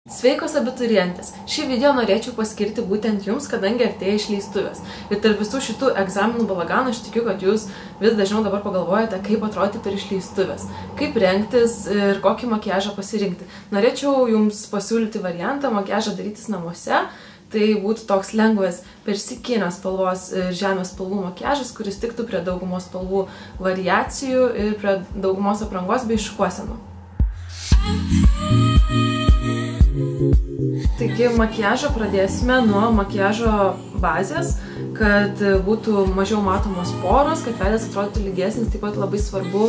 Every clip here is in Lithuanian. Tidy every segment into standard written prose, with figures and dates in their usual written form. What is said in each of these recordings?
Sveikos abiturientės! Šį video norėčiau paskirti būtent jums, kadangi artėja išleistuvės. Ir tarp visų šitų egzaminų balaganų aš tikiu, kad jūs vis dažniau dabar pagalvojate, kaip atrodyti per išleistuvės, kaip rengtis ir kokį makiažą pasirinkti. Norėčiau jums pasiūlyti variantą makiažą darytis namuose. Tai būtų toks lengvas persikinės spalvos ir žemės spalvų makiažas, kuris tiktų prie daugumos spalvų variacijų ir prie daugumos aprangos bei šukuosenų. Taigi makiažą pradėsime nuo makiažo bazės, kad būtų mažiau matomos poros, kad veidas atrodytų lygesnis. Taip pat labai svarbu,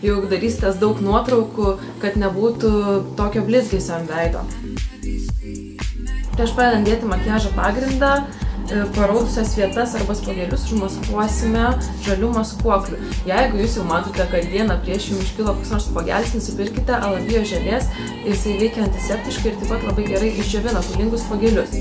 jog darysitės daug nuotraukų, kad nebūtų tokio blizgesio ant veido. Prieš pradedant dėti makiažo pagrindą, paraudusias vietas arba spuogelius užmaskuosime žaliu maskuokliu. Jeigu jūs jau matote, kad dieną prieš jums iškilo koks nors spuogelis, nusipirkite alavijo želės, jisai veikia antiseptiškai ir taip pat labai gerai išdžiovina pūlingus spuogelius.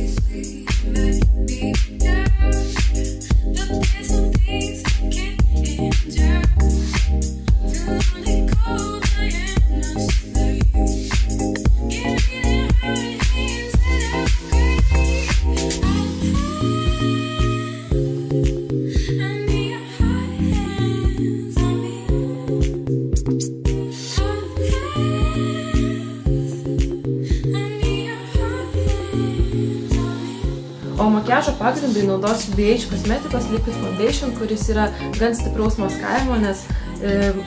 O makiažo pagrindui naudosiu BH Cosmeticos Liquid Foundation, kuris yra gan stipraus maskavimo, nes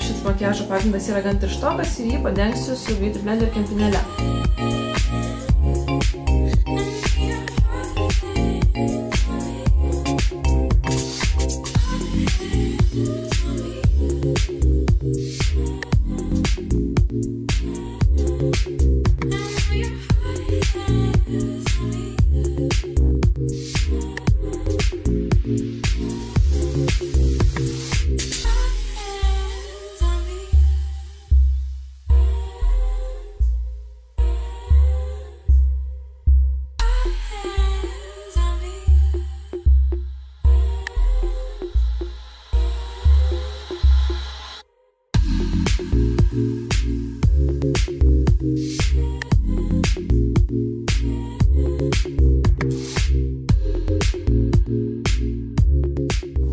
šis makiažo pagrindas yra gan tirštokas ir jį padengsiu su Beauty Blender kempinėle.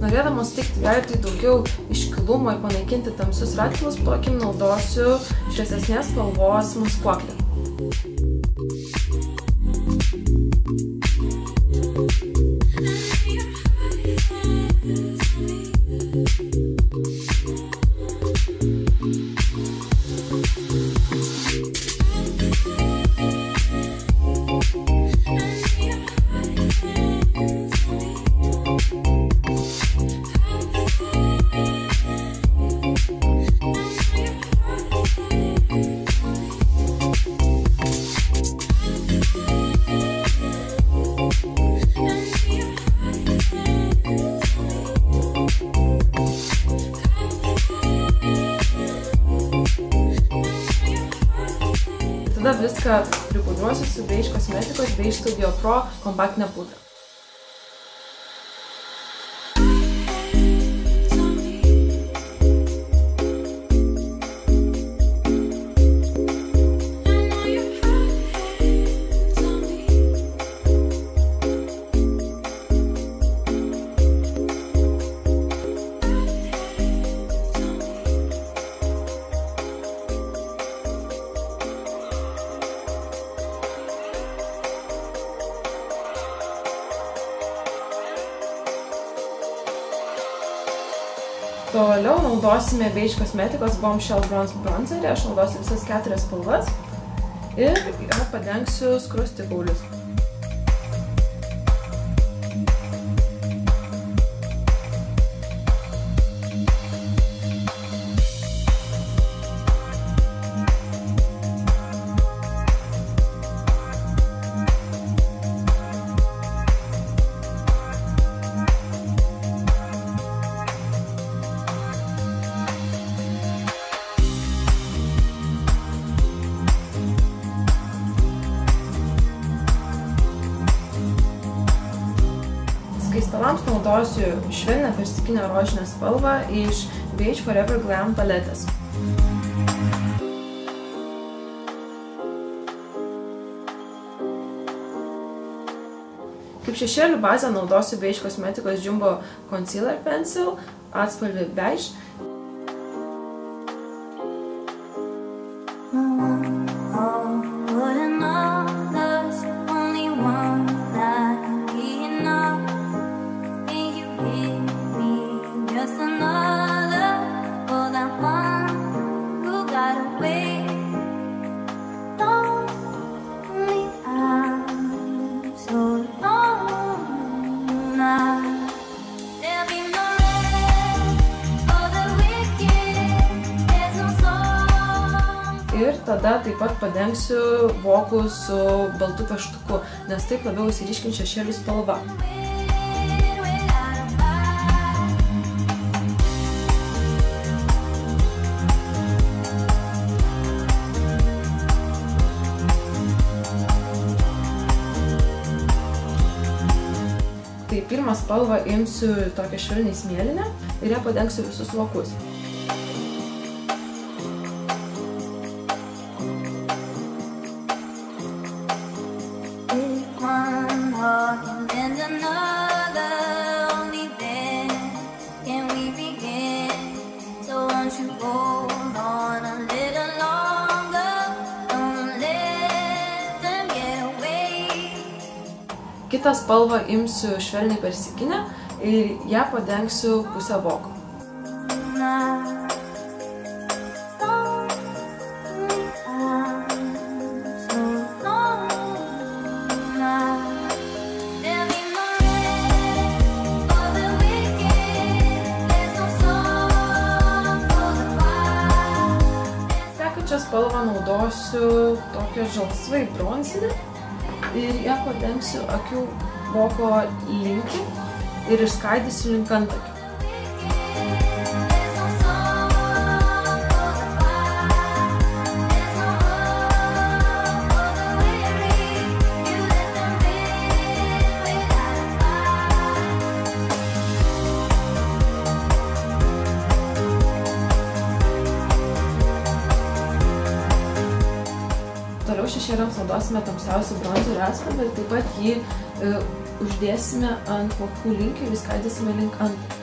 Norėdamas suteikti veidui daugiau iškilumo ir panaikinti tamsius ratilus, tokim naudosiu šviesesnės spalvos maskuoklį. Tada viską pripudruosiu su BH Cosmeticos BH Studio Pro kompaktinė pudra. Toliau naudosime BH Cosmeticos Bombshell Bronze bronzerį. Aš naudosiu visas 4 spalvas ir padengsiu skruostikaulius. Skaistalams naudosiu švelnią persikinę rožinę spalvą iš BH Forever Glam paletės. Kaip šešėlių bazę naudosiu Beige Cosmeticos Jumbo Concealer Pencil, atspalvį Beige. Ir tada taip pat padengsiu vokų su baltu pieštuku, nes taip labiau įsiryškins šešėlių spalva. Tai pirmą spalvą imsiu tokią švelniai smėlinę ir ją padengsiu visus vokus. Kitą spalvą imsiu švelniai persikinę ir ją padengsiu pusę voko. Sekančią spalvą naudosiu tokią žalsvai bronzinę. Ir ją padengsiu akių voko linkį ir išskaidysiu link antakių. Toliau šešėliams naudosime tamsiausią bronzerio atspalvį ir taip pat jį uždėsime ant vokų linkio ir įskaidysime link antakių.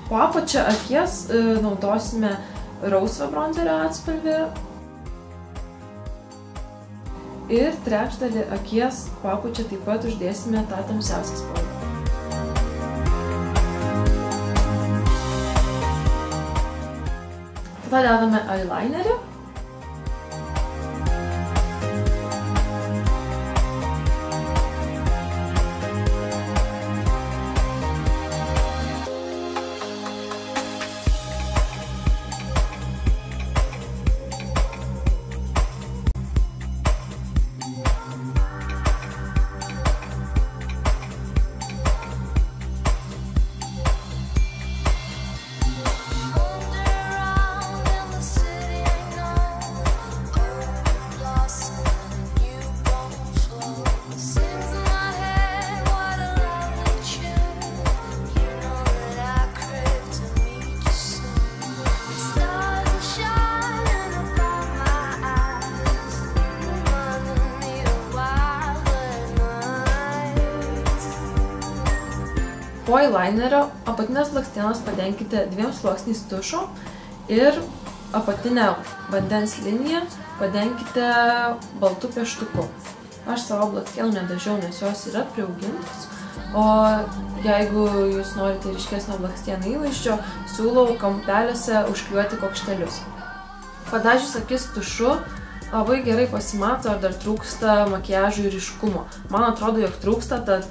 Po apačia akies naudosime rausvą bronzerio atspalvį. Ir trečdalį akies po apačia taip pat uždėsime tą tamsiausią spalvą. Tada dedame eyelinerį. Po eyelinerio apatinės blakstienas padenkite 2 sluoksniais tušo ir apatinę vandens liniją padenkite baltu pieštuku. Aš savo blakstienų nedažiau, nes jos yra priaugintos, o jeigu jūs norite ryškesnio blakstienų įvaizdžio, siūlau kampeliuose užklijuoti kuokštelius. Padažius akis tušu, labai gerai pasimato, ar dar trūksta makiažų ir ryškumo. Man atrodo, jog trūksta, tad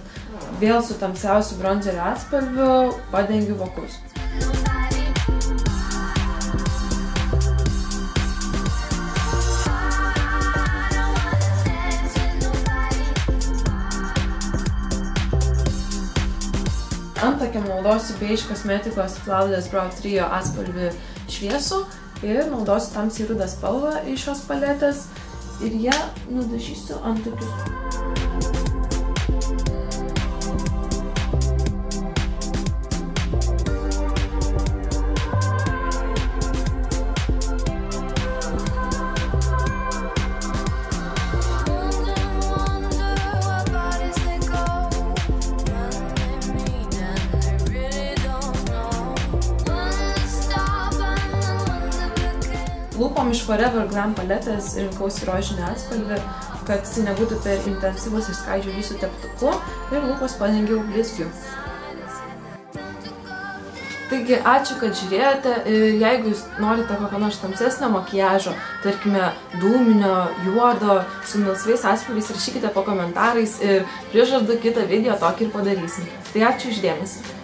vėl su tamsiausiu bronzerio atspalviu padengiu vokus. Antakiam naudosiu Beige Cosmeticos Flawless Brow Trio atspalvį šviesų ir naudosiu tamsiai rudą spalvą iš šios paletės ir ją nudažysiu antakius. iš Forever Glam paletės rinkausi rožinį atspalvį, kad jis nebūtų per intensyvus, išskaidžiau jį su teptuku ir lūpas padengiau blizgiu. Taigi, ačiū, kad žiūrėjote ir jeigu jūs norite kokio nors tamsesnio makiažo, tarkime, dūminio, juodo, su melsvais atspalviais, rašykite po komentarais ir prižadu kitą video tokį ir padarysim. Tai ačiū už dėmesį.